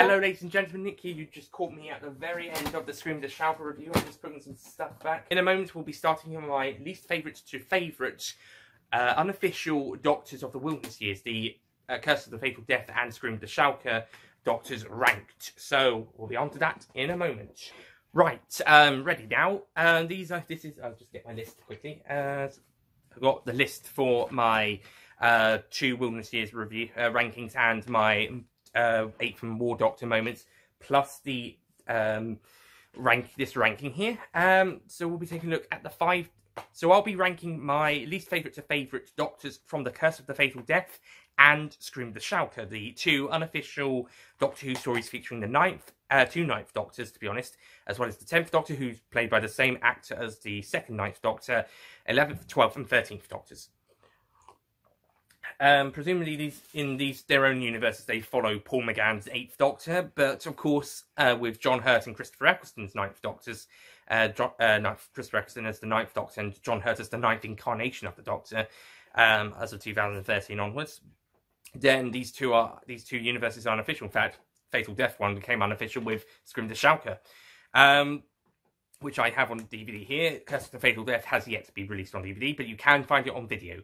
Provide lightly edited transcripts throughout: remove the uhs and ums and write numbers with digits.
Hello ladies and gentlemen, Nick here. You just caught me at the very end of the Scream the Shalka review. I'm just putting some stuff back. In a moment we'll be starting on my least favourite to favourite unofficial Doctors of the Wilderness Years. The Curse of the Fatal Death and Scream the Shalka Doctors ranked. So we'll be on to that in a moment. Right, ready now. I'll just get my list quickly. I've got the list for my 2 Wilderness Years review rankings and my 8 from War Doctor moments, plus the ranking here. So we'll be taking a look at the 5. So I'll be ranking my least favourite to favourite Doctors from the Curse of the Fatal Death and Scream the Shalka, the 2 unofficial Doctor Who stories featuring the 2 Ninth Doctors, to be honest, as well as the 10th Doctor, who's played by the same actor as the 2nd Ninth Doctor, 11th, 12th and 13th Doctors. Presumably in their own universes they follow Paul McGann's 8th Doctor, but of course with John Hurt and Christopher Eccleston's 9th Doctors, Christopher Eccleston as the 9th Doctor and John Hurt as the 9th incarnation of the Doctor, as of 2013 onwards. Then these two universes are unofficial. In fact, Fatal Death one became unofficial with Scream the Shalka, which I have on DVD here. Curse of the Fatal Death has yet to be released on DVD, but you can find it on video.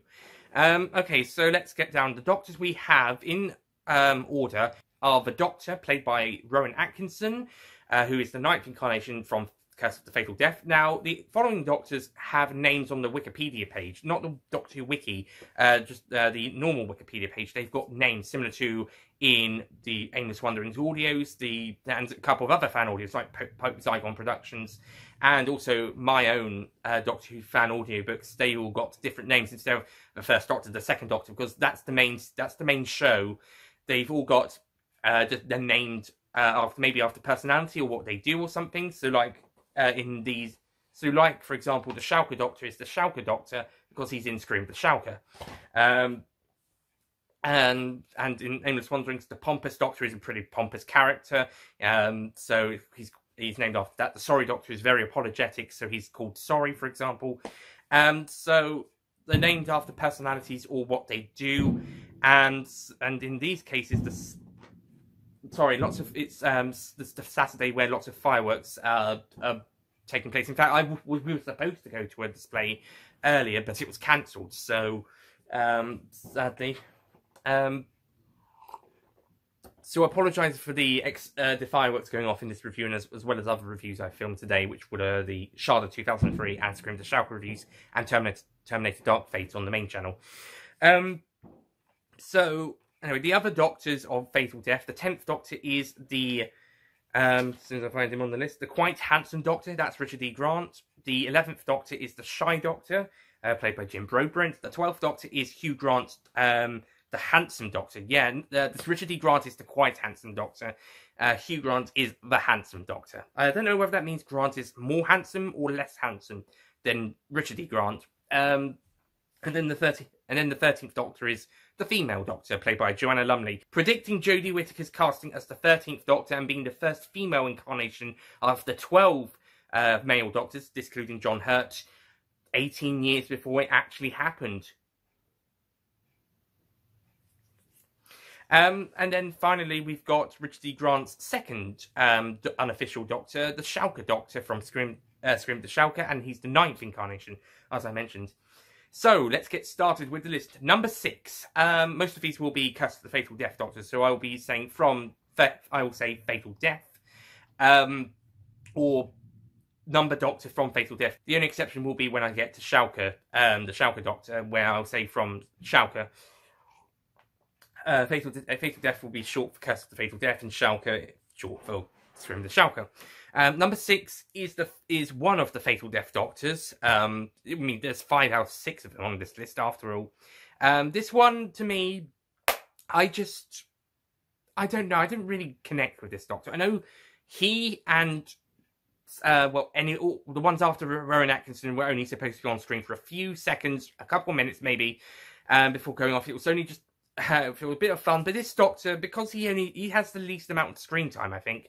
Okay, so let's get down. The Doctors we have in order are the Doctor, played by Rowan Atkinson, who is the 9th incarnation from Curse of the Fatal Death. Now, the following Doctors have names on the Wikipedia page, not the Doctor Who Wiki, just the normal Wikipedia page. They've got names similar to in the Aimless Wanderings audios, and a couple of other fan audios like Pope Zygon Productions, and also my own Doctor Who fan audiobooks. They all got different names instead of the First Doctor, the Second Doctor, because that's the main show. They've all got they're named after personality or what they do or something. So like for example, the Shalka Doctor is the Shalka Doctor because he's in Scream the Shalka. And in Aimless Wanderings, the Pompous Doctor is a pretty pompous character. So he's named after that. The Sorry Doctor is very apologetic, so he's called Sorry, for example. So they're named after personalities or what they do. And in these cases, it's the Saturday where lots of fireworks are taking place. In fact, we were supposed to go to a display earlier, but it was cancelled. So sadly. So I apologise for the fireworks going off in this review, and as well as other reviews I filmed today, which were the Sharda 2003 and Scream the Shalka reviews, and Terminator Dark Fate on the main channel. So anyway, the other Doctors of Fatal Death, the 10th Doctor is the, as soon as I find him on the list, the quite handsome Doctor, that's Richard E. Grant. The 11th Doctor is the Shy Doctor, played by Jim Broadbent. The 12th Doctor is Hugh Grant, the handsome Doctor. Yeah, Richard E. Grant is the quite handsome Doctor. Hugh Grant is the handsome Doctor. I don't know whether that means Grant is more handsome or less handsome than Richard E. Grant. And then the 13th Doctor is the female Doctor, played by Joanna Lumley, predicting Jodie Whittaker's casting as the 13th Doctor and being the first female incarnation of the 12 male Doctors, excluding John Hurt, 18 years before it actually happened. And then finally we've got Richard E. Grant's 2nd unofficial Doctor, the Shalka Doctor from Scream the Shalka, and he's the 9th incarnation, as I mentioned. So let's get started with the list. Number 6. Most of these will be Curse of the Fatal Death Doctors, so I will be saying I will say Fatal Death, or Number Doctor from Fatal Death. The only exception will be when I get to Shalka, the Shalka Doctor, where I'll say from Shalka. Fatal Death will be short for Curse of the Fatal Death, and Shalka short for Scream the Shalka. Number 6 is one of the Fatal Death Doctors. I mean, there's 5 out of 6 of them on this list after all. This one, to me, I don't know. I didn't really connect with this Doctor. I know he and the ones after Rowan Atkinson were only supposed to be on screen for a few seconds, a couple of minutes maybe, before going off. It was only just for a bit of fun. But this Doctor, because he has the least amount of screen time, I think,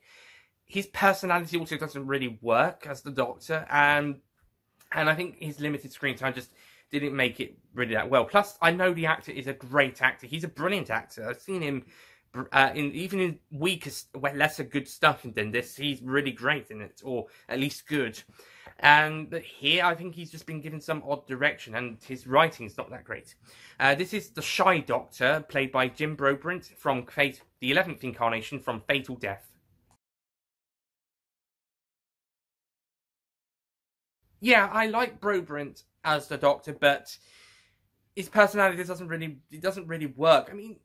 his personality also doesn't really work as the Doctor, and I think his limited screen time just didn't make it really that well. Plus, I know the actor is a great actor. He's a brilliant actor. I've seen him even in weaker, lesser good stuff than this, he's really great in it, or at least good. And here, I think he's just been given some odd direction, and his writing's not that great. This is the Shy Doctor, played by Jim Broadbent from the 11th incarnation from Fatal Death. Yeah, I like Broadbent as the Doctor, but his personality doesn't really work. I mean,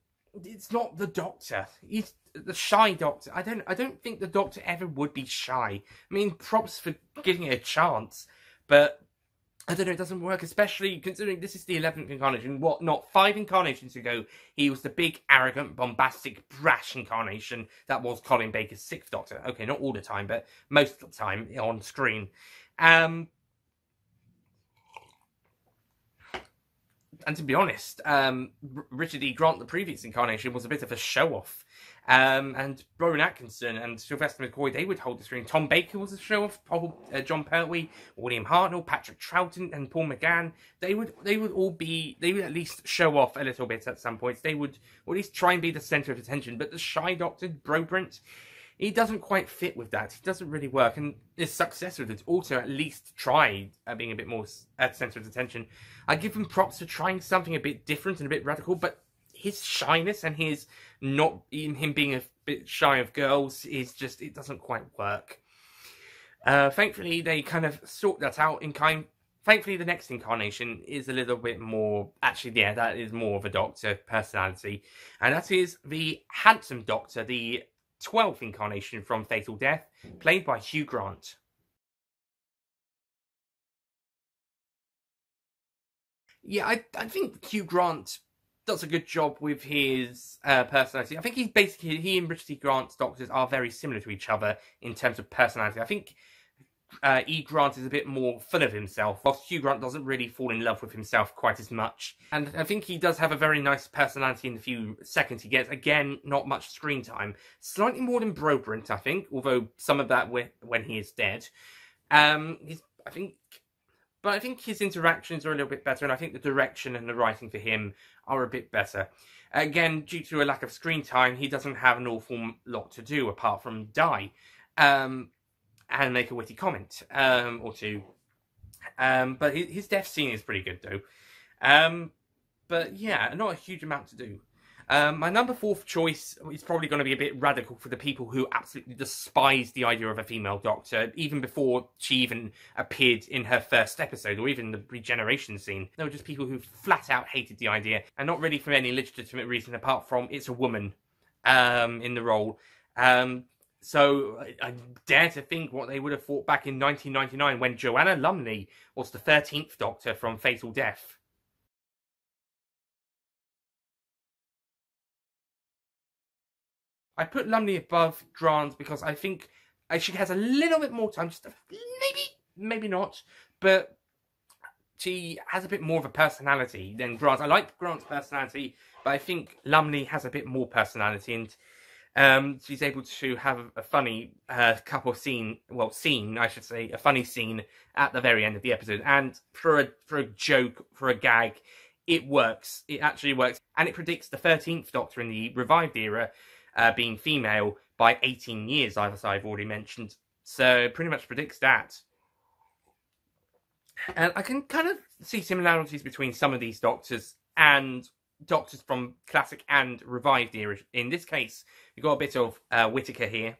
it's not the Doctor. He's the Shy Doctor. I don't think the Doctor ever would be shy. I mean, props for giving it a chance, but I don't know, it doesn't work, especially considering this is the 11th incarnation. What, not 5 incarnations ago, he was the big, arrogant, bombastic, brash incarnation that was Colin Baker's 6th Doctor. Okay, not all the time, but most of the time on screen. And to be honest, Richard E. Grant, the previous incarnation, was a bit of a show-off. And Rowan Atkinson and Sylvester McCoy, they would hold the screen. Tom Baker was a show-off. John Pertwee, William Hartnell, Patrick Troughton, and Paul McGann. They would at least show off a little bit at some points. They would at least try and be the centre of attention. But the Shy Doctor, Broadbent, he doesn't quite fit with that. He doesn't really work. And his successor would also at least tried being a bit more at centre of attention. I give him props for trying something a bit different and a bit radical, but his shyness and his him being a bit shy of girls is just, it doesn't quite work. Thankfully, they kind of sort that out in kind. Thankfully, the next incarnation is a little bit more, actually, yeah, that is more of a Doctor personality. And that is the handsome Doctor, the 12th incarnation from Fatal Death, played by Hugh Grant. Yeah, I think Hugh Grant does a good job with his personality. I think he and Richard E. Grant's Doctors are very similar to each other in terms of personality. I think E. Grant is a bit more full of himself, whilst Hugh Grant doesn't really fall in love with himself quite as much. And I think he does have a very nice personality in the few seconds he gets. Again, not much screen time. Slightly more than Broadbent, I think, although some of that when he is dead. But I think his interactions are a little bit better, and I think the direction and the writing for him are a bit better. Again, due to a lack of screen time, he doesn't have an awful lot to do apart from die and make a witty comment or two. But his death scene is pretty good, though. But yeah, not a huge amount to do. My number 4th choice is probably going to be a bit radical for the people who absolutely despise the idea of a female Doctor, even before she even appeared in her first episode, or even the regeneration scene. There were just people who flat out hated the idea, and not really for any legitimate reason apart from it's a woman in the role. So I dare to think what they would have thought back in 1999 when Joanna Lumley was the 13th Doctor from Fatal Death. I put Lumley above Grant because I think she has a little bit more time, just maybe not, but she has a bit more of a personality than Grant. I like Grant's personality, but I think Lumley has a bit more personality, and she's able to have a funny a funny scene at the very end of the episode, and for a joke, for a gag, it works. It actually works, and it predicts the 13th Doctor in the revived era being female by 18 years, as I've already mentioned. So pretty much predicts that. And I can kind of see similarities between some of these Doctors and Doctors from classic and revived era. In this case, you've got a bit of Whittaker here.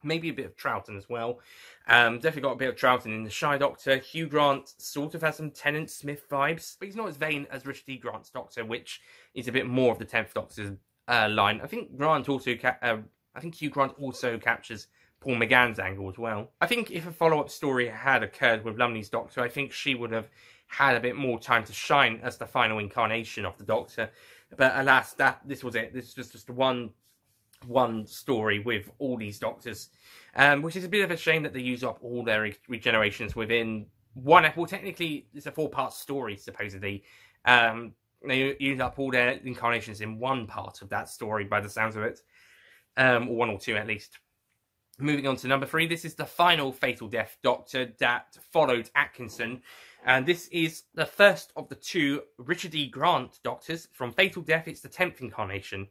Maybe a bit of Troughton as well. Definitely got a bit of Troughton in the Shy Doctor. Hugh Grant sort of has some Tennant Smith vibes, but he's not as vain as Richard E. Grant's Doctor, which is a bit more of the 10th Doctor's line. I think Hugh Grant also captures Paul McGann's angle as well. I think if a follow-up story had occurred with Lumley's Doctor, I think she would have had a bit more time to shine as the final incarnation of the Doctor. But alas, this was it. This was just one story with all these Doctors, which is a bit of a shame that they use up all their regenerations within one episode. Well, technically, it's a 4-part story, supposedly. They use up all their incarnations in one part of that story, by the sounds of it. Or 1 or 2 at least. Moving on to number 3, this is the final Fatal Death Doctor that followed Atkinson. And this is the first of the 2 Richard E. Grant Doctors from Fatal Death. It's the 10th incarnation.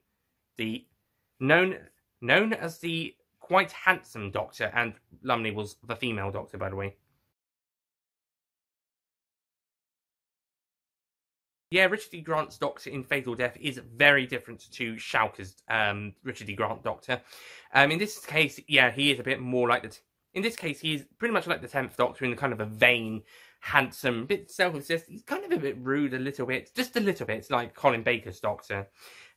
the known as the quite handsome Doctor, and Lumley was the female Doctor, by the way. Yeah, Richard D. Grant's Doctor in Fatal Death is very different to Shalka's Richard D. Grant Doctor. In this case, yeah, he is a bit more like the... In this case, he is pretty much like the 10th Doctor in kind of a vain, handsome, bit self-obsessed. He's kind of a bit rude a little bit. Just a little bit. It's like Colin Baker's Doctor.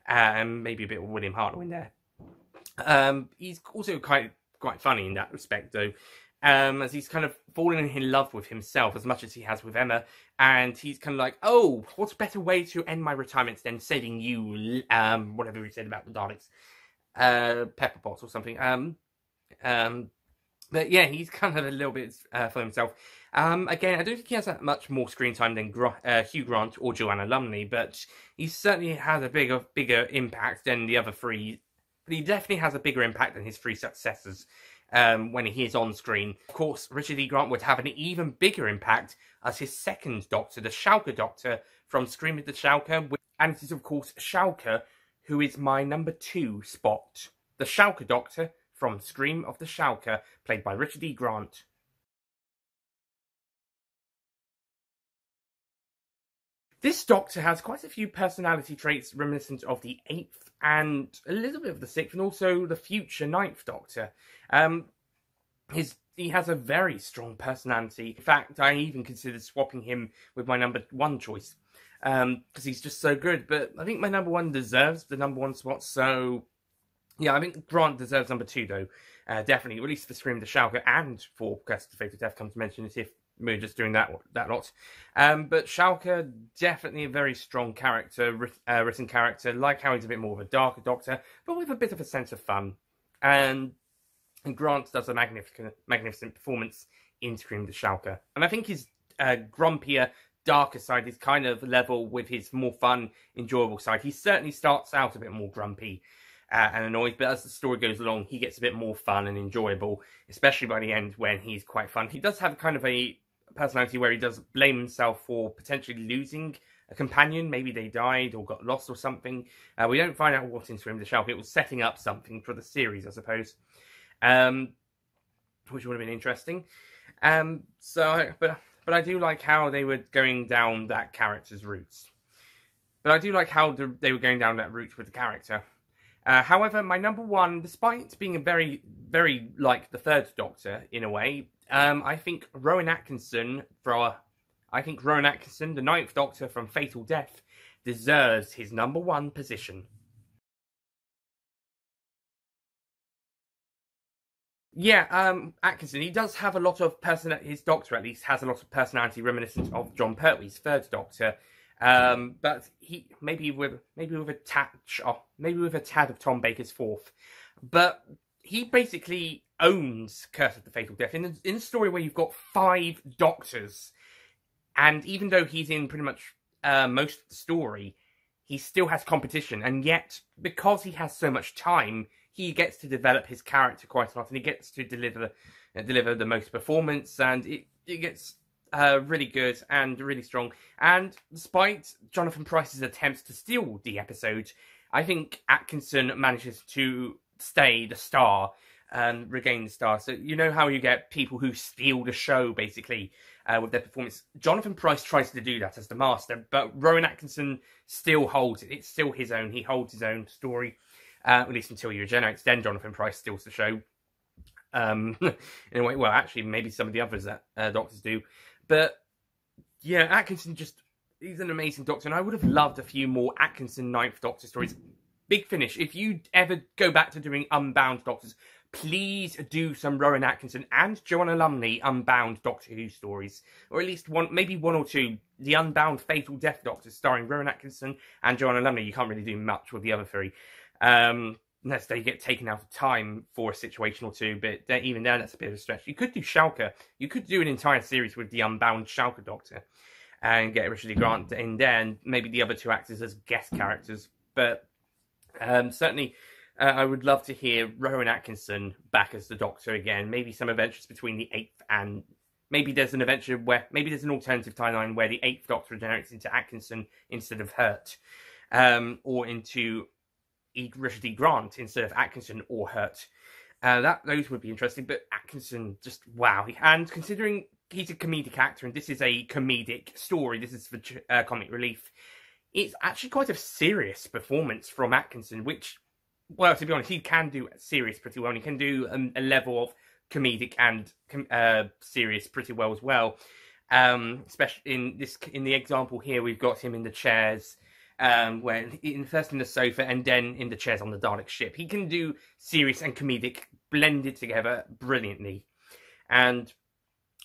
Maybe a bit of William Hartnell in there. He's also quite funny in that respect, though. As he's kind of fallen in love with himself as much as he has with Emma, and he's kind of like, oh, what's a better way to end my retirement than saving you, whatever he said about the Daleks, Pepper Potts or something. But yeah, he's kind of a little bit for himself. Again, I don't think he has that much more screen time than Hugh Grant or Joanna Lumley, but he certainly has a bigger impact than the other three. But he definitely has a bigger impact than his three successors. When he is on screen. Of course, Richard E. Grant would have an even bigger impact as his second Doctor, the Shalka Doctor from Scream with the Shalka. And it is, of course, Shalka who is my number 2 spot. The Shalka Doctor from Scream of the Shalka, played by Richard E. Grant. This Doctor has quite a few personality traits reminiscent of the 8th and a little bit of the 6th, and also the future 9th Doctor. He has a very strong personality. In fact, I even considered swapping him with my number 1 choice, because he's just so good. But I think my number 1 deserves the number 1 spot, so yeah, I think Grant deserves number 2, though. Definitely, at least for Scream of the Shalka and for Curse of the Fatal Death, come to mention it if we're just doing that lot. But Shalka, definitely a very strong character, written character. Like how he's a bit more of a darker Doctor, but with a bit of a sense of fun. And Grant does a magnificent performance in Scream the Shalka. And I think his grumpier, darker side is kind of level with his more fun, enjoyable side. He certainly starts out a bit more grumpy and annoyed, but as the story goes along, he gets a bit more fun and enjoyable, especially by the end when he's quite fun. He does have kind of a personality where he does blame himself for potentially losing a companion. Maybe they died or got lost or something. We don't find out what in Scream the Shalka. It was setting up something for the series, I suppose. Which would have been interesting. But I do like how they were going down that character's roots. But I do like how they were going down that route with the character. However, my number 1, despite being a very, very like the 3rd Doctor in a way, I think Rowan Atkinson, the 9th Doctor from Fatal Death, deserves his number 1 position. Yeah, Atkinson, he does have a lot of his Doctor at least has a lot of personality reminiscent of John Pertwee's 3rd Doctor. But he maybe with a tad of Tom Baker's 4th. But he basically owns Curse of the Fatal Death in a story where you've got 5 Doctors, and even though he's in pretty much most of the story, he still has competition, and yet because he has so much time, he gets to develop his character quite a lot, and he gets to deliver the most performance, and it gets really good and really strong. And despite Jonathan Pryce's attempts to steal the episode, I think Atkinson manages to stay the star and regain the star. So you know how you get people who steal the show, basically, with their performance. Jonathan Pryce tries to do that as the master, but Rowan Atkinson still holds it. It's still his own. He holds his own story, at least until he regenerates. Then Jonathan Pryce steals the show. In a way, well, actually, maybe some of the others that Doctors do. But yeah, Atkinson he's an amazing Doctor, and I would have loved a few more Atkinson 9th Doctor stories. Big Finish, if you ever go back to doing Unbound Doctors, please do some Rowan Atkinson and Joanna Lumley Unbound Doctor Who stories. Or at least maybe one or two. The Unbound Fatal Death Doctors starring Rowan Atkinson and Joanna Lumley. You can't really do much with the other 3. Unless they get taken out of time for a situation or two, but even then, that's a bit of a stretch. You could do Shalka. You could do an entire series with the Unbound Shalka Doctor and get Richard E. Grant in there, and maybe the other 2 actors as guest characters. But certainly, I would love to hear Rowan Atkinson back as the Doctor again. Maybe some adventures between the 8th and maybe there's an adventure where maybe there's an alternative timeline where the 8th Doctor regenerates into Atkinson instead of Hurt, or into Richard E. Grant instead of Atkinson or Hurt. Those would be interesting, but Atkinson, just wow. And considering he's a comedic actor and this is a comedic story, this is for comic relief, it's actually quite a serious performance from Atkinson, which, well, to be honest, he can do serious pretty well, and he can do a level of comedic and serious pretty well as well. Especially in the example here, we've got him in the chairs, first in the sofa and then in the chairs on the Dalek ship. He can do serious and comedic blended together brilliantly. And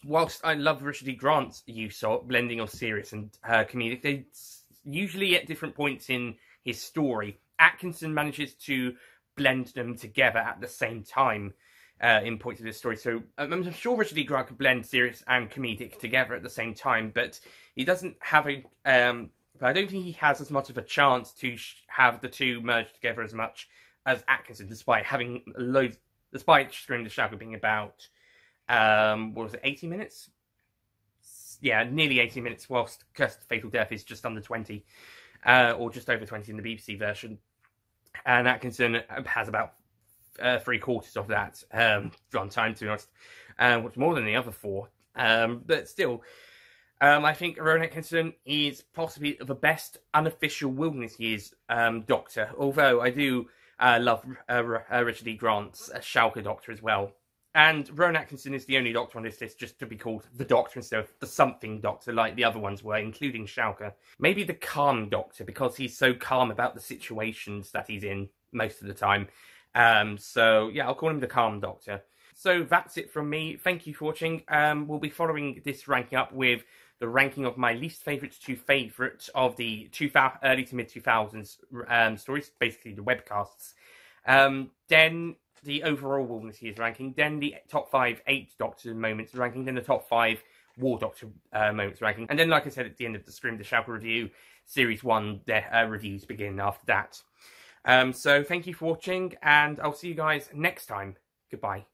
whilst I love Richard E. Grant's use of blending of serious and comedic, they usually at different points in his story, Atkinson manages to blend them together at the same time in points of this story. So I'm sure Richard E. Grant could blend serious and comedic together at the same time, but he doesn't have but I don't think he has as much of a chance to have the two merge together as much as Atkinson, despite having despite Scream the Shadow being about, what was it, 80 minutes? Yeah, nearly 80 minutes, whilst Curse of Fatal Death is just under 20, or just over 20 in the BBC version. And Atkinson has about 3/4 of that runtime, to be honest, which more than the other four. But still, I think Rowan Atkinson is possibly the best unofficial Wilderness Years Doctor, although I do love Richard E. Grant's Shalka Doctor as well. And Rowan Atkinson is the only Doctor on this list just to be called the Doctor instead of the something Doctor like the other ones were, including Shalka. Maybe the calm Doctor, because he's so calm about the situations that he's in most of the time. So yeah, I'll call him the calm Doctor. So that's it from me. Thank you for watching. We'll be following this ranking up with the ranking of my least favourite to favourite of the early to mid 2000s stories, basically the webcasts. Then the overall Wilderness Years ranking, then the top 5 8 Doctor moments ranking, then the top 5 War Doctor moments ranking, and then, like I said, at the end of the Scream the Shalka review, Series 1, the reviews begin after that. So thank you for watching, and I'll see you guys next time. Goodbye.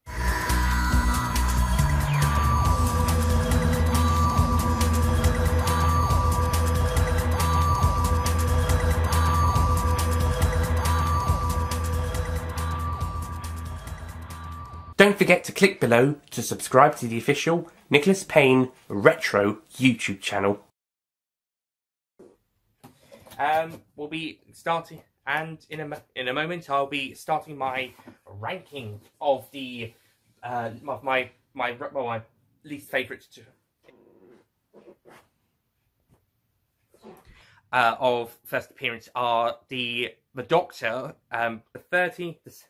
Don't forget to click below to subscribe to the official Nicholas Payne Retro YouTube channel. We'll be starting, and in a moment I'll be starting my ranking of the my least favourites of first appearance are the Doctor, the 13th.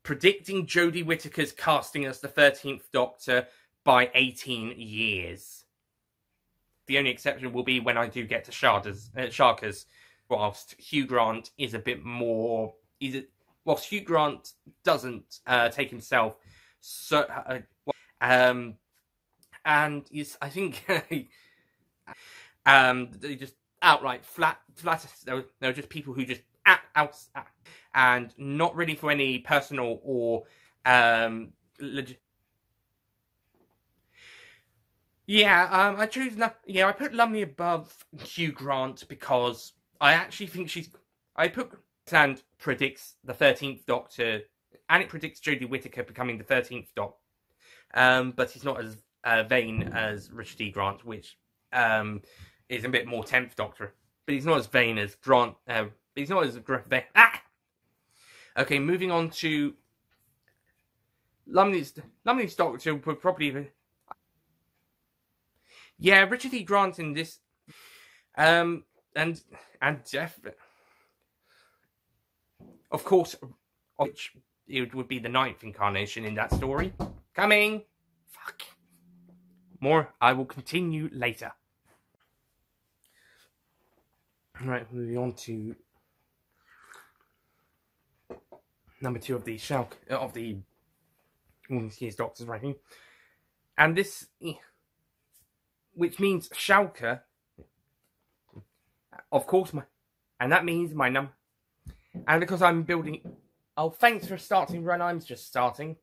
Predicting Jodie Whittaker's casting as the 13th Doctor by 18 years. The only exception will be when I do get to Sharka's, whilst Hugh Grant is a bit more... whilst Hugh Grant doesn't take himself so... and he's, I think... they just outright flat there were just people who just and not really for any personal or I put Lumley above Hugh Grant because I actually think I put and predicts the 13th Doctor, and it predicts Jodie Whittaker becoming the 13th Doctor, but he's not as vain as Richard E. Grant, which is a bit more 10th Doctor, but he's not as vain as Grant. He's not as vain. Okay, moving on to Lumley's Doctor would probably... Yeah, Richard E. Grant in this... and Jeff... Of course, which it would be the 9th incarnation in that story. Coming! Fuck. More, I will continue later. Right, moving on to... number 2 of the Wilderness Years Doctor's ranking, and this, which means Shalka, of course, and that means my number, and because I'm building. Oh, thanks for starting, Run. I'm just starting,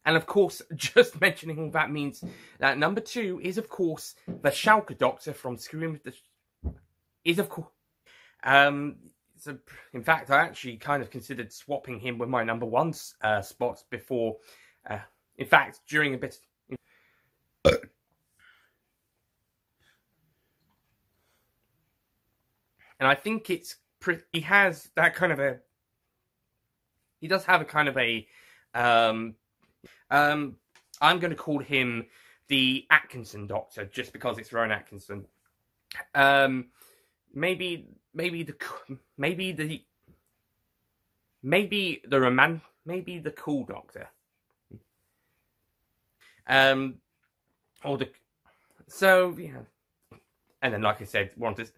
and of course, just mentioning all that means that number 2 is, of course, the Shalka Doctor from Scream. Is of course, So, in fact, I actually kind of considered swapping him with my number one spot before. In fact, during a bit. And I think it's he has that kind of a. He does have a kind of a. I'm going to call him the Atkinson Doctor just because it's Rowan Atkinson. Maybe the cool Doctor. Or the. So yeah. And then, like I said, wanted.